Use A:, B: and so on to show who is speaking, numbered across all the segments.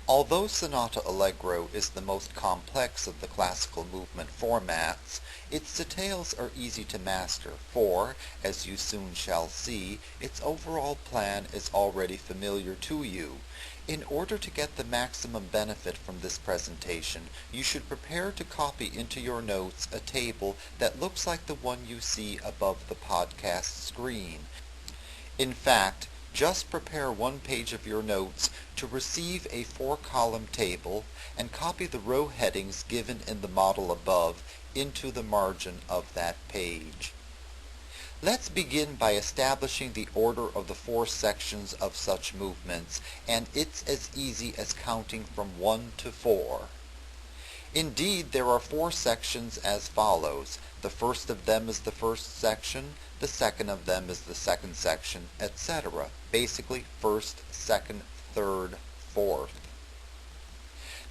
A: Although Soanat Allegro is the most complex of the classical movement formats, its details are easy to master, for, as you soon shall see, its overall plan is already familiar to you. In order to get the maximum benefit from this presentation, you should prepare to copy into your notes a table that looks like the one you see above the podcast screen. In fact, just prepare one page of your notes to receive a 4-column table and copy the row headings given in the model above into the margin of that page. Let's begin by establishing the order of the 4 sections of such movements, and it's as easy as counting from 1 to 4. Indeed, there are 4 sections as follows. The first of them is the first section, the second of them is the second section, etc. Basically, first, second, third, fourth.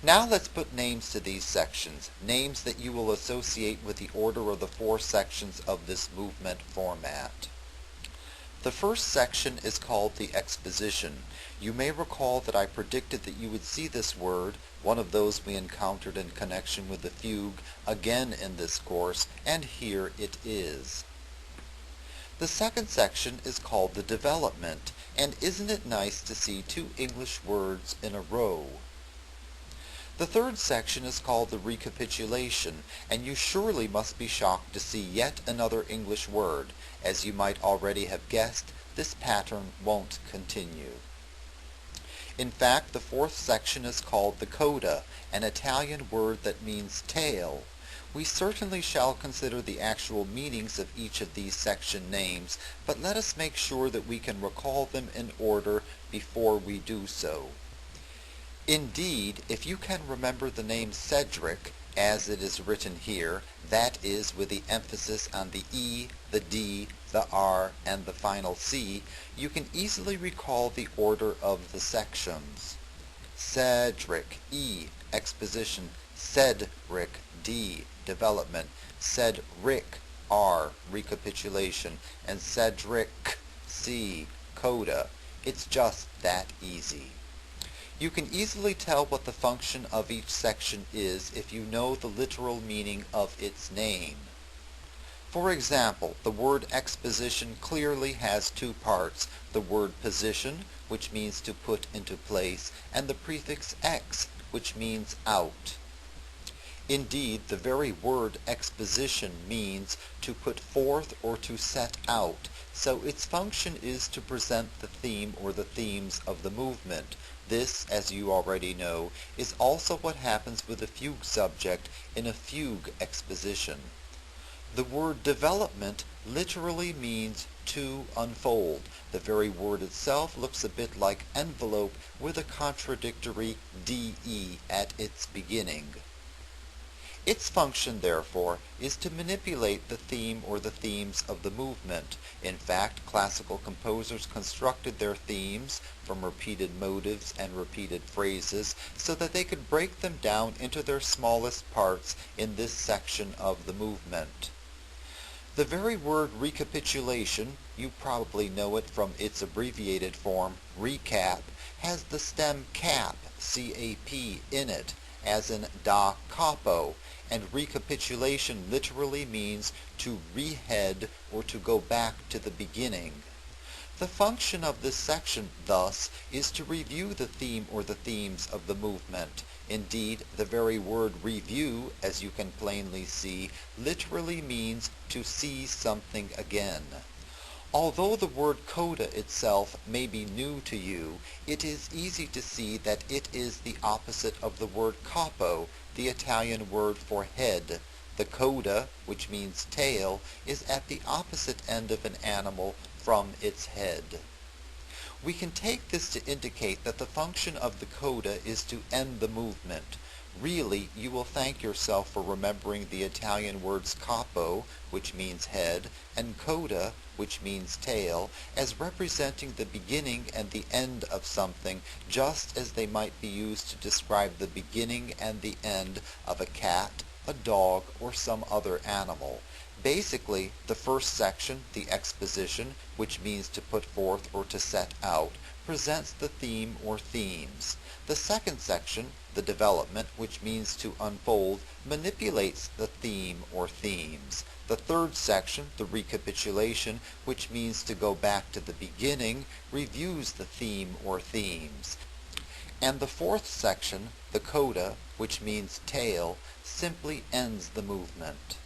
A: Now let's put names to these sections, names that you will associate with the order of the 4 sections of this movement format. The first section is called the exposition. You may recall that I predicted that you would see this word, one of those we encountered in connection with the fugue, again in this course, and here it is. The second section is called the development, and isn't it nice to see 2 English words in a row? The third section is called the recapitulation, and you surely must be shocked to see yet another English word. As you might already have guessed, this pattern won't continue. In fact, the fourth section is called the coda, an Italian word that means tail. We certainly shall consider the actual meanings of each of these section names, but let us make sure that we can recall them in order before we do so. Indeed, if you can remember the name Cedric, as it is written here, that is with the emphasis on the E, the D, the R, and the final C, you can easily recall the order of the sections. Cedric, E, exposition, Cedric, D, development, Cedric, R, recapitulation, and Cedric, C, coda. It's just that easy. You can easily tell what the function of each section is if you know the literal meaning of its name. For example, the word exposition clearly has 2 parts, the word position, which means to put into place, and the prefix ex, which means out. Indeed, the very word exposition means to put forth or to set out, so its function is to present the theme or the themes of the movement. This, as you already know, is also what happens with a fugue subject in a fugue exposition. The word development literally means to unfold. The very word itself looks a bit like envelope with a contradictory DE at its beginning. Its function, therefore, is to manipulate the theme or the themes of the movement. In fact, classical composers constructed their themes from repeated motives and repeated phrases so that they could break them down into their smallest parts in this section of the movement. The very word recapitulation, you probably know it from its abbreviated form, recap, has the stem cap, C-A-P, in it, as in da capo, and recapitulation literally means to rehead or to go back to the beginning. The function of this section, thus, is to review the theme or the themes of the movement. Indeed, the very word review, as you can plainly see, literally means to see something again. Although the word coda itself may be new to you, it is easy to see that it is the opposite of the word capo, the Italian word for head. The coda, which means tail, is at the opposite end of an animal from its head. We can take this to indicate that the function of the coda is to end the movement. Really, you will thank yourself for remembering the Italian words capo, which means head, and coda, which means tail, as representing the beginning and the end of something, just as they might be used to describe the beginning and the end of a cat, a dog, or some other animal. Basically, the first section, the exposition, which means to put forth or to set out, presents the theme or themes. The second section, the development, which means to unfold, manipulates the theme or themes. The third section, the recapitulation, which means to go back to the beginning, reviews the theme or themes. And the fourth section, the coda, which means tail, simply ends the movement.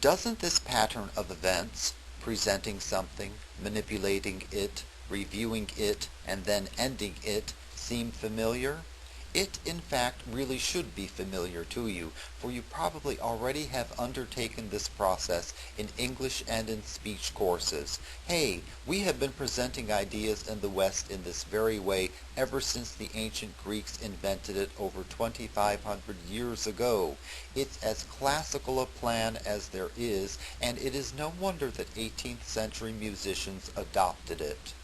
A: Doesn't this pattern of events, presenting something, manipulating it, reviewing it, and then ending it, seem familiar? It, in fact, really should be familiar to you, for you probably already have undertaken this process in English and in speech courses. Hey, we have been presenting ideas in the West in this very way ever since the ancient Greeks invented it over 2,500 years ago. It's as classical a plan as there is, and it is no wonder that 18th century musicians adopted it.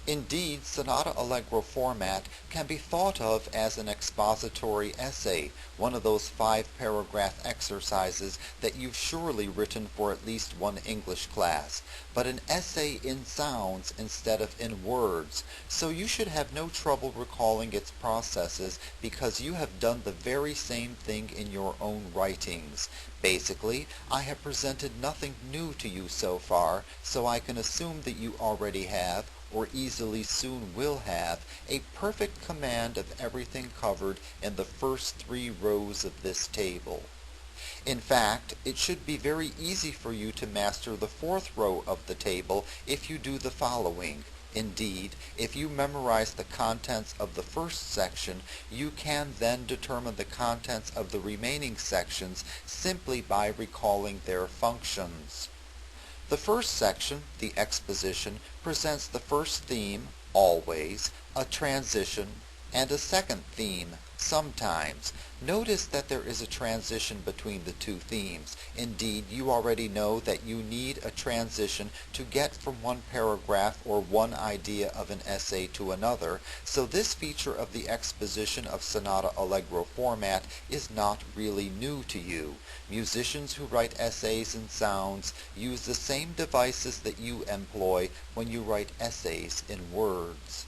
A: Indeed, Soanat Algrelo format can be thought of as an expository essay, one of those 5-paragraph exercises that you've surely written for at least one English class, but an essay in sounds instead of in words, so you should have no trouble recalling its processes because you have done the very same thing in your own writings. Basically, I have presented nothing new to you so far, so I can assume that you already have, or easily soon will have, a perfect command of everything covered in the first 3 rows of this table. In fact, it should be very easy for you to master the 4th row of the table if you do the following. Indeed, if you memorize the contents of the first section, you can then determine the contents of the remaining sections simply by recalling their functions. The first section, the exposition, presents the first theme, always, a transition, and a second theme, sometimes. Notice that there is a transition between the 2 themes. Indeed, you already know that you need a transition to get from one paragraph or one idea of an essay to another, so this feature of the exposition of Soanat Algrelo format is not really new to you. Musicians who write essays in sounds use the same devices that you employ when you write essays in words.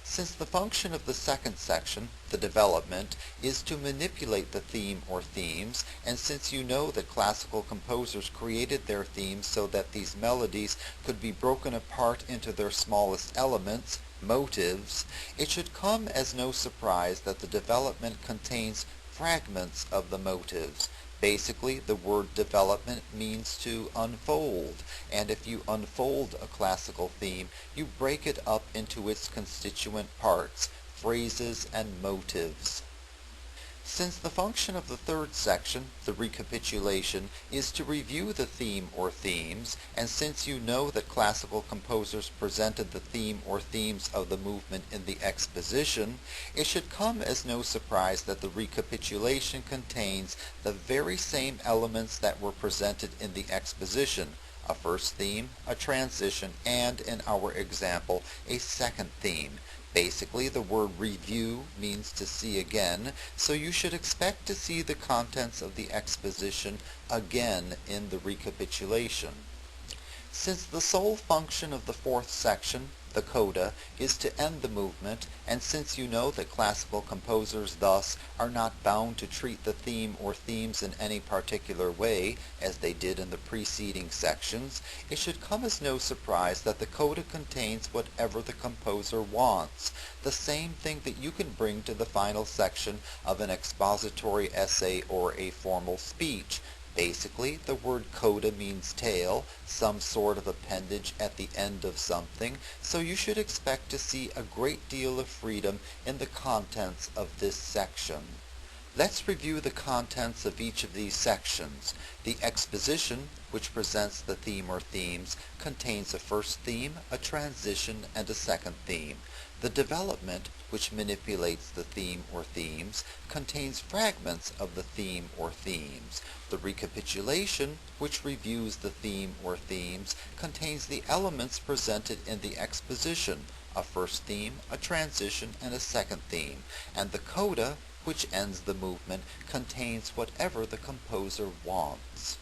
A: Since the function of the second section, the development, is to manipulate the theme or themes, and since you know that classical composers created their themes so that these melodies could be broken apart into their smallest elements, motives, it should come as no surprise that the development contains fragments of the motives. Basically, the word development means to unfold, and if you unfold a classical theme, you break it up into its constituent parts, phrases and motives. Since the function of the third section, the recapitulation, is to review the theme or themes, and since you know that classical composers presented the theme or themes of the movement in the exposition, it should come as no surprise that the recapitulation contains the very same elements that were presented in the exposition, a first theme, a transition, and, in our example, a second theme. Basically, the word review means to see again, so you should expect to see the contents of the exposition again in the recapitulation. Since the sole function of the 4th section, the coda, is to end the movement, and since you know that classical composers thus are not bound to treat the theme or themes in any particular way, as they did in the preceding sections, it should come as no surprise that the coda contains whatever the composer wants, the same thing that you can bring to the final section of an expository essay or a formal speech. Basically, the word coda means tail, some sort of appendage at the end of something, so you should expect to see a great deal of freedom in the contents of this section. Let's review the contents of each of these sections. The exposition, which presents the theme or themes, contains a first theme, a transition, and a second theme. The development, which manipulates the theme or themes, contains fragments of the theme or themes. The recapitulation, which reviews the theme or themes, contains the elements presented in the exposition, a first theme, a transition, and a second theme. And the coda, which ends the movement, contains whatever the composer wants.